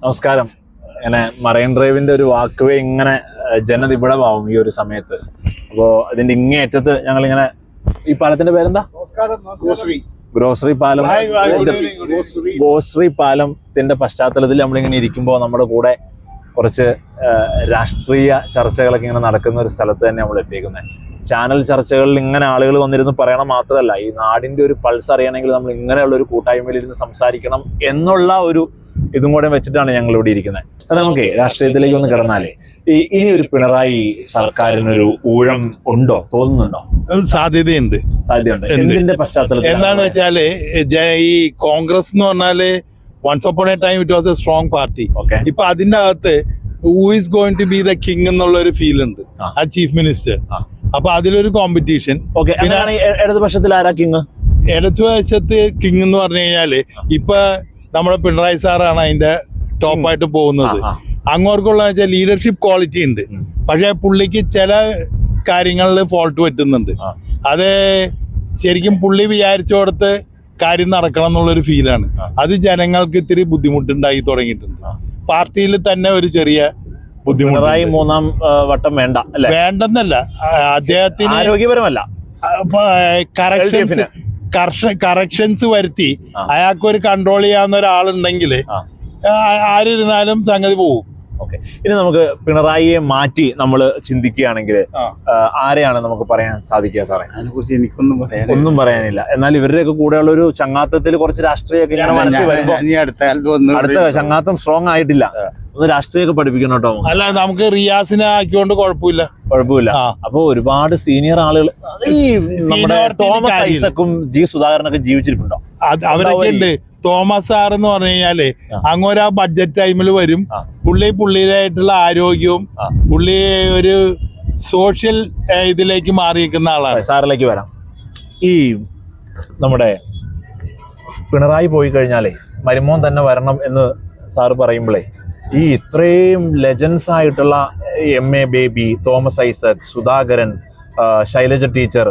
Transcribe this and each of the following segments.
നമസ്കാരം. ഇങ്ങനെ മറൈൻ ഡ്രൈവിന്റെ ഒരു വാക്ക് വേ ഇങ്ങനെ ജനനിബിഡമാവും ഈ ഒരു സമയത്ത്. അപ്പോൾ അതിന്റെ ഇങ്ങേയറ്റത്ത് ഞങ്ങളിങ്ങനെ, ഈ പാലത്തിന്റെ പേരെന്താ? ഗ്രോസറി പാലം. ഗ്രോസറി പാലത്തിന്റെ പശ്ചാത്തലത്തിൽ നമ്മളിങ്ങനെ ഇരിക്കുമ്പോൾ നമ്മുടെ കൂടെ കുറച്ച് രാഷ്ട്രീയ ചർച്ചകളൊക്കെ ഇങ്ങനെ നടക്കുന്ന ഒരു സ്ഥലത്ത് തന്നെ നമ്മൾ എത്തിയിരിക്കുന്നത്. ചാനൽ ചർച്ചകളിൽ ഇങ്ങനെ ആളുകൾ വന്നിരുന്ന് പറയണം മാത്രമല്ല, ഈ നാടിന്റെ ഒരു പൾസ് അറിയണമെങ്കിൽ നമ്മൾ ഇങ്ങനെയുള്ള ഒരു കൂട്ടായ്മയിൽ ഇരുന്ന് സംസാരിക്കണം എന്നുള്ള ഒരു ഇതും കൂടെ വെച്ചിട്ടാണ് ഞങ്ങൾ ഇവിടെ ഇരിക്കുന്നത്. സാർ, നമുക്ക് രാഷ്ട്രീയത്തിലേക്ക് ഒന്ന് കിടന്നാലേ, ഇനി ഒരു പിണറായി സർക്കാരിനൊരു ഊഴം ഉണ്ടോ, തോന്നുന്നുണ്ടോ? സാധ്യതയുണ്ട്. എന്തിന്റെ പശ്ചാത്തലത്തിൽ? എന്താന്ന് വെച്ചാല് ഈ കോൺഗ്രസ് എന്ന് പറഞ്ഞാല് once upon a time it was a strong party. ഇപ്പൊ അതിന്റെ അകത്ത് who is going to be the king എന്നുള്ള ഒരു ഫീൽ ഉണ്ട്, ആ ചീഫ് മിനിസ്റ്റർ. അപ്പൊ അതിലൊരു കോമ്പറ്റീഷൻ. ഇടതുപക്ഷത്തിൽ ആരാ കിങ്? ഇടതുപക്ഷത്ത് കിങ് എന്ന് പറഞ്ഞു കഴിഞ്ഞാല് ഇപ്പൊ നമ്മുടെ പിണറായി സാറാണ് അതിന്റെ ടോപ്പായിട്ട് പോകുന്നത്. അങ്ങോട്ടുള്ള വെച്ചാൽ ലീഡർഷിപ്പ് ക്വാളിറ്റി ഉണ്ട്, പക്ഷെ പുള്ളിക്ക് ചില കാര്യങ്ങളിൽ ഫോൾട്ട് പറ്റുന്നുണ്ട്. അത് ശരിക്കും പുള്ളി വിചാരിച്ചോടത്ത് കാര്യം നടക്കണം എന്നുള്ളൊരു ഫീലാണ്. അത് ജനങ്ങൾക്ക് ഇത്തിരി ബുദ്ധിമുട്ടുണ്ടായി തുടങ്ങിയിട്ടുണ്ട്. പാർട്ടിയിൽ തന്നെ ഒരു ചെറിയ ബുദ്ധിമുട്ട്. മൂന്നാം വട്ടം വേണ്ട, വേണ്ടെന്നല്ല, അദ്ദേഹത്തിന് ആരോഗ്യപരമല്ല, കറക്ഷൻസ് വരുത്തി അയാൾക്കൊരു കൺട്രോൾ ചെയ്യാവുന്ന ഒരാളുണ്ടെങ്കിൽ ആരിരുന്നാലും സംഗതി പോകും. ഓക്കെ, ഇനി നമുക്ക് പിണറായിയെ മാറ്റി നമ്മൾ ചിന്തിക്കുകയാണെങ്കിൽ ആരെയാണ് നമുക്ക് പറയാൻ സാധിക്കുക സാറേ? അതിനെക്കുറിച്ച് എനിക്കൊന്നും ഒന്നും പറയാനില്ല. എന്നാൽ ഇവരുടെയൊക്കെ കൂടെയുള്ള ഒരു ചങ്ങാത്തത്തിൽ കുറച്ച് രാഷ്ട്രീയമൊക്കെ ഇങ്ങനെ മനസ്സിൽ വരുമ്പോൾ, അടുത്ത ചങ്ങാത്തം സ്ട്രോങ് ആയിട്ടില്ല, ഒന്ന് രാഷ്ട്രീയമൊക്കെ പഠിപ്പിക്കണം കേട്ടോ. അല്ല, നമുക്ക് റിയാസിനെ ആക്കിക്കൊണ്ട് കുഴപ്പമില്ല. അപ്പൊ ഒരുപാട് സീനിയർ ആളുകൾ, ഈ നമ്മുടെ തോമസ് ഐസക്കും ജി സുധാകരനൊക്കെ ജീവിച്ചിരിപ്പുണ്ടോ? അവരൊക്കെ ഉണ്ട്. തോമസ് സാർ എന്ന് പറഞ്ഞു കഴിഞ്ഞാല് അങ്ങോട്ട് ആ ബഡ്ജറ്റ് ടൈമിൽ വരും. പുള്ളിയുടേതായിട്ടുള്ള ആരോഗ്യവും പുള്ളി ഒരു സോഷ്യൽ ഇതിലേക്ക് മാറിയിരിക്കുന്ന ആളാണ്. സാറിലേക്ക് വരാം. ഈ നമ്മുടെ പിണറായി പോയി കഴിഞ്ഞാലേ മരുമോൻ തന്നെ വരണം എന്ന് സാറ് പറയുമ്പോഴേ, ഈ ഇത്രയും ലെജൻസ് ആയിട്ടുള്ള MA baby, Thomas Isaac, Sudhakaran, Shailaja teacher,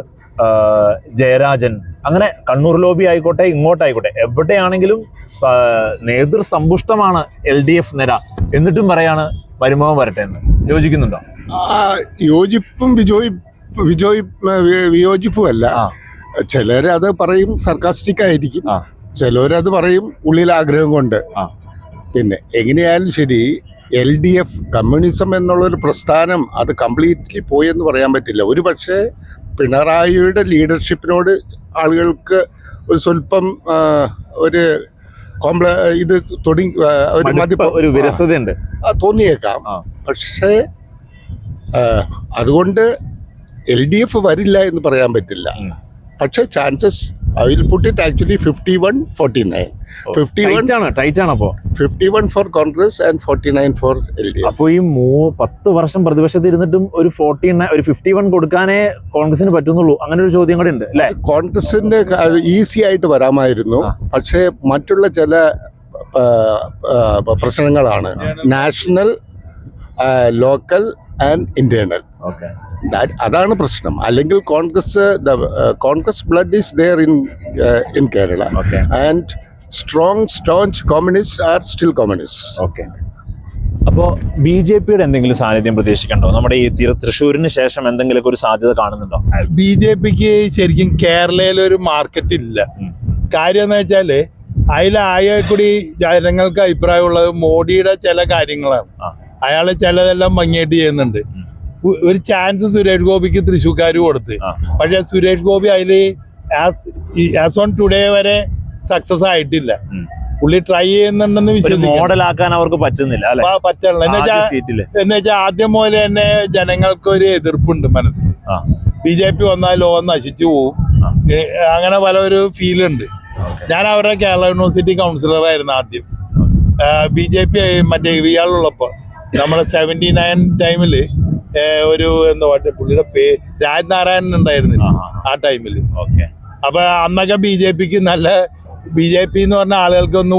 Jayarajan, അങ്ങനെ കണ്ണൂർ ലോബി ആയിക്കോട്ടെ, ഇങ്ങോട്ടായിക്കോട്ടെ, എവിടെയാണെങ്കിലും നേതൃസമ്പുഷ്ടമാണ് LDF നിര. എന്നിട്ടും പറയാണ് മരുമോൻ വരട്ടെ എന്ന്. യോജിക്കുന്നുണ്ടോ? യോജിപ്പും വിയോജിപ്പും അല്ല. ചിലര് അത് പറയും സർക്കാസ്റ്റിക് ആയിരിക്കും, ചിലരത് പറയും ഉള്ളിൽ ആഗ്രഹം കൊണ്ട്. പിന്നെ എങ്ങനെയായാലും ശരി, LDF കമ്മ്യൂണിസം എന്നുള്ളൊരു പ്രസ്ഥാനം അത് കംപ്ലീറ്റ്ലി പോയെന്ന് പറയാൻ പറ്റില്ല. ഒരു പക്ഷേ പിണറായിയുടെ ലീഡർഷിപ്പിനോട് ആളുകൾക്ക് ഒരു സ്വല്പം ഒരു ഇത് ഒരു വിരസതയുണ്ട് തോന്നിയേക്കാം. പക്ഷേ അതുകൊണ്ട് LDF വരില്ല എന്ന് പറയാൻ പറ്റില്ല. പക്ഷേ chances I will put it actually 51-49. 51 for Congress and 49 for LDF. അപ്പോൾ ഈ 10 വർഷം പ്രതിപക്ഷത്തിൽ ഇരുന്നിട്ടും ഒരു 51 കൊടുക്കാനേ കോൺഗ്രസിന് പറ്റുന്നുള്ളൂ, അങ്ങനെ ഒരു ചോദ്യം കൂടെ ഉണ്ട് അല്ലേ? കോൺഗ്രസിന്റെ ഈസി ആയിട്ട് വരാമായിരുന്നു, പക്ഷേ മറ്റുള്ള ചില പ്രശ്നങ്ങളാണ്, നാഷണൽ, ലോക്കൽ ആൻഡ് ഇന്റേണൽ. അതാണ് പ്രശ്നം. അല്ലെങ്കിൽ Congress blood is there in Kerala, and strong staunch communist are still communist. അപ്പോൾ BJPയുടെ എന്തെങ്കിലും സാന്നിധ്യം പ്രതീക്ഷിക്കണ്ടോ? നമ്മുടെ ഈ തൃശ്ശൂരിന് ശേഷം എന്തെങ്കിലുമൊക്കെ ഒരു സാധ്യത കാണുന്നുണ്ടോ? BJPക്ക് ശരിക്കും കേരളയിൽ ഒരു മാർക്കറ്റ് ഇല്ല. കാര്യം എന്ന് വെച്ചാല് അതിലായ കൂടി ജനങ്ങൾക്ക് അഭിപ്രായമുള്ളത് മോഡിയുടെ ചില കാര്യങ്ങളാണ്. അയാള് ചിലതെല്ലാം ഭംഗിയായിട്ട് ചെയ്യുന്നുണ്ട്. ഒരു ചാൻസ് സുരേഷ് ഗോപിക്ക് തൃശ്ശൂർക്കാർ കൊടുത്ത്, പക്ഷെ സുരേഷ് ഗോപി അതില് ആസ് ഓൺ ടുഡേ വരെ സക്സസ് ആയിട്ടില്ല. പുള്ളി ട്രൈ ചെയ്യുന്നുണ്ടെന്ന് വിശ്വസിക്കുന്നു. മോഡലാക്കാൻ അവർക്ക് പറ്റുന്നില്ല. എന്നുവെച്ചാൽ ആദ്യം മുതൽ തന്നെ ജനങ്ങൾക്ക് ഒരു എതിർപ്പുണ്ട് മനസ്സിൽ. BJP വന്നാൽ ലോകം നശിച്ചു പോവും, അങ്ങനെ പല ഒരു ഫീലുണ്ട്. ഞാൻ അവരുടെ കേരള യൂണിവേഴ്സിറ്റി കൗൺസിലർ ആയിരുന്നു ആദ്യം. BJP മറ്റേ ഇയാളുള്ളപ്പോ നമ്മുടെ 79 ടൈമില് ഒരു എന്താ പറയുക, പുള്ളിയുടെ പേര് രാജ്നാരായണൻ ഉണ്ടായിരുന്നില്ല ആ ടൈമില്. അപ്പൊ അന്നൊക്കെ BJPക്ക് നല്ല, BJP എന്ന് പറഞ്ഞ ആളുകൾക്കൊന്ന്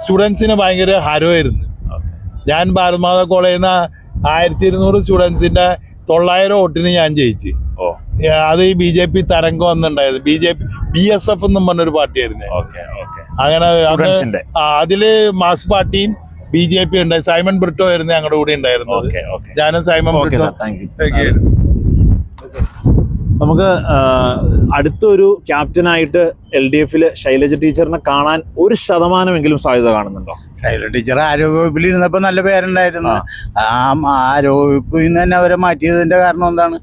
സ്റ്റുഡൻസിന് ഭയങ്കര ഹരമായിരുന്നു. ഞാൻ ഭാരതമാതാ കോളേജിൽ നിന്ന് 1200 സ്റ്റുഡൻസിന്റെ 900 വോട്ടിന് ഞാൻ ജയിച്ചു. അത് ഈ BJP തരംഗം വന്നിട്ടുണ്ടായിരുന്നു. BSF എന്നും പറഞ്ഞൊരു പാർട്ടിയായിരുന്നു. അങ്ങനെ അതില് മാസ് പാർട്ടിയും BJP ഉണ്ട്. സൈമൺ ബ്രിട്ടോ ആയിരുന്നു ഞങ്ങളുടെ കൂടെ ഉണ്ടായിരുന്നത്. ഓക്കെ ഓക്കെ ഞാനും Simon okay Britto sir, thank you. ഒക്കെ ആയിരുന്നു. നമുക്ക് അടുത്തൊരു ക്യാപ്റ്റനായിട്ട് LDF ശൈലജ ടീച്ചറിനെ കാണാൻ 1% സാധ്യത കാണുന്നുണ്ടോ? ശൈലജ ടീച്ചർ ആരോഗ്യവകുപ്പിൽ ഇരുന്നപ്പോ നല്ല പേരുണ്ടായിരുന്നു. ആരോഗ്യവകുപ്പിൽ നിന്ന് തന്നെ അവരെ മാറ്റിയതിന്റെ കാരണം എന്താണ്?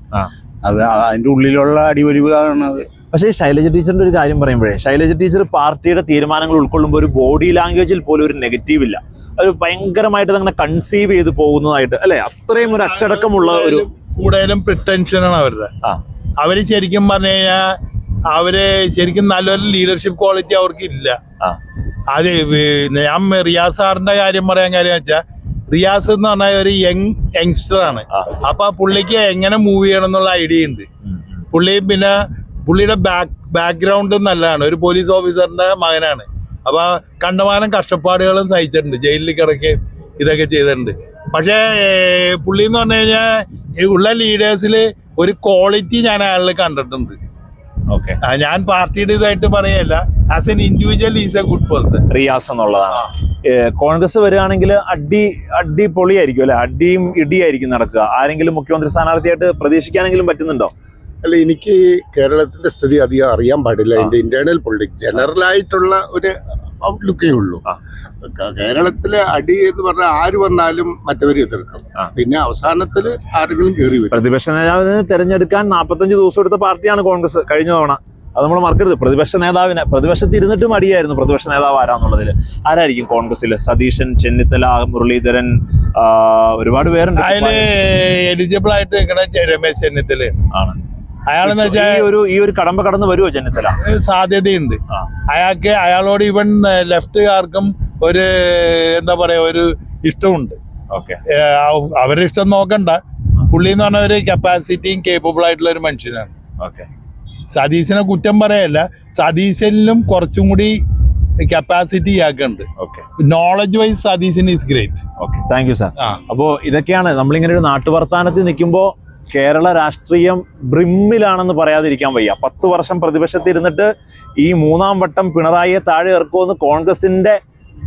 അത് അതിന്റെ ഉള്ളിലുള്ള അടിയൊലിവ് കാണുന്നത്. പക്ഷേ ശൈലജ ടീച്ചറിന്റെ ഒരു കാര്യം പറയുമ്പോഴേ, ശൈലജ ടീച്ചർ പാർട്ടിയുടെ തീരുമാനങ്ങൾ ഉൾക്കൊള്ളുമ്പോൾ ഒരു ബോഡി ലാംഗ്വേജിൽ പോലും ഒരു നെഗറ്റീവ് ഇല്ല. അത് ഭയങ്കരമായിട്ട് അങ്ങനെ കൺസീവ് ചെയ്ത് പോകുന്നതായിട്ട് അല്ലെ, അത്രയും ഒരു അച്ചടക്കമുള്ള ഒരു കൂടുതലും പ്രിട്ടൻഷനാണ് അവരുടെ. അവര് ശരിക്കും പറഞ്ഞു കഴിഞ്ഞാൽ അവര് ശരിക്കും നല്ലൊരു ലീഡർഷിപ്പ് ക്വാളിറ്റി അവർക്ക് ഇല്ല. അത് ഞാൻ റിയാസ് സാറിന്റെ കാര്യം പറയാൻ കാര്യം വെച്ചാൽ, റിയാസ് എന്ന് പറഞ്ഞാൽ ഒരു യങ്സ്റ്റർ ആണ്. അപ്പൊ ആ പുള്ളിക്ക് എങ്ങനെ മൂവ് ചെയ്യണം എന്നുള്ള ഐഡിയ ഉണ്ട്. പിന്നെ പുള്ളിയുടെ ബാക്ക്ഗ്രൗണ്ട് നല്ലതാണ്. ഒരു പോലീസ് ഓഫീസറിന്റെ മകനാണ്. അപ്പൊ കണ്ടമാനം കഷ്ടപ്പാടുകളും സഹിച്ചിട്ടുണ്ട്, ജയിലിൽ കിടക്കുകയും ഇതൊക്കെ ചെയ്തിട്ടുണ്ട്. പക്ഷേ പുള്ളി എന്ന് പറഞ്ഞു കഴിഞ്ഞാൽ ഉള്ള ലീഡേഴ്സിൽ ഒരു ക്വാളിറ്റി ഞാൻ അയാളിൽ കണ്ടിട്ടുണ്ട്. ഞാൻ പാർട്ടിയുടെ ഇതായിട്ട് പറയല്ല, as an individual is A good person Riyas എന്നുള്ളതാണ്. കോൺഗ്രസ് വരികയാണെങ്കിൽ അടി പൊളിയായിരിക്കും അല്ലെ, അടിയും ഇടിയായിരിക്കും നടക്കുക. ആരെങ്കിലും മുഖ്യമന്ത്രി സ്ഥാനാർത്ഥിയായിട്ട് പ്രതീക്ഷിക്കാനെങ്കിലും പറ്റുന്നുണ്ടോ? അല്ല, എനിക്ക് കേരളത്തിന്റെ സ്ഥിതി അധികം അറിയാൻ പാടില്ല. അതിന്റെ ഇന്റേണൽ പൊളിറ്റിക്സ് ജനറൽ ആയിട്ടുള്ള ഒരു ഔട്ട്ലുക്കേ ഉള്ളൂ. കേരളത്തിലെ അടി എന്ന് പറഞ്ഞാൽ ആര് വന്നാലും മറ്റവർ എതിർക്കും. പിന്നെ അവസാനത്തിൽ ആരെങ്കിലും കയറി വരും. പ്രതിപക്ഷ നേതാവിനെ തെരഞ്ഞെടുക്കാൻ 45 ദിവസം എടുത്ത പാർട്ടിയാണ് കോൺഗ്രസ് കഴിഞ്ഞ തവണ. അത് നമ്മൾ മറക്കരുത്. പ്രതിപക്ഷത്ത് ഇരുന്നിട്ട് മടിയായിരുന്നു പ്രതിപക്ഷ നേതാവ് ആരാന്നുള്ളതിൽ. ആരായിരിക്കും കോൺഗ്രസിൽ? സതീശൻ, ചെന്നിത്തല, മുരളീധരൻ, ഒരുപാട് പേരുണ്ട്. അതിന് എലിജിബിൾ ആയിട്ട് നിൽക്കണ രമേശ് ചെന്നിത്തല ആണ്. അയാളെന്ന് വെച്ചാൽ ഈ ഒരു കടമ്പ കടന്ന് വരുമോ ചെന്നിത്തല? സാധ്യതയുണ്ട്. അയാളോട് ഈവൻ ലെഫ്റ്റുകാർക്കും ഒരു എന്താ പറയാ ഒരു ഇഷ്ടമുണ്ട്. അവരുടെ ഇഷ്ടം നോക്കണ്ട. പുള്ളി എന്ന് പറഞ്ഞ ഒരു കപ്പാസിറ്റിയും കേപ്പബിൾ ആയിട്ടുള്ള ഒരു മനുഷ്യനാണ്. സതീശനെ കുറ്റം പറയല്ല, സതീശനിലും കുറച്ചും കൂടി കപ്പാസിറ്റി ഇയാൾക്കുണ്ട്. Knowledge wise Satheesan is great. Thank you sir. അപ്പോ ഇതൊക്കെയാണ് നമ്മളിങ്ങനെ ഒരു നാട്ടുവർത്താനത്തിൽ നിൽക്കുമ്പോൾ കേരള രാഷ്ട്രീയം ബ്രിമ്മിലാണെന്ന് പറയാതിരിക്കാൻ വയ്യ. 10 വർഷം പ്രതിപക്ഷത്തിരുന്നിട്ട് ഈ 3ാം വട്ടം പിണറായിയെ താഴെ ഇറക്കുമെന്ന്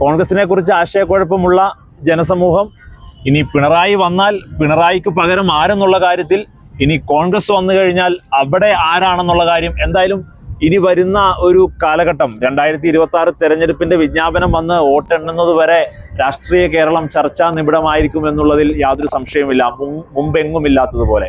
കോൺഗ്രസിനെ കുറിച്ച് ആശയക്കുഴപ്പമുള്ള ജനസമൂഹം ഇനി പിണറായി വന്നാൽ പിണറായിക്ക് പകരം ആരെന്നുള്ള കാര്യത്തിൽ, ഇനി കോൺഗ്രസ് വന്നു കഴിഞ്ഞാൽ അവിടെ ആരാണെന്നുള്ള കാര്യം, എന്തായാലും ഇനി വരുന്ന ഒരു കാലഘട്ടം 2026 തെരഞ്ഞെടുപ്പിന്റെ വിജ്ഞാപനം വന്ന് വോട്ടെണ്ണുന്നത് വരെ രാഷ്ട്രീയ കേരളം ചർച്ചാ നിബിഡമായിരിക്കും എന്നുള്ളതിൽ യാതൊരു സംശയവുമില്ല, മുമ്പെങ്ങുമില്ലാത്തതുപോലെ.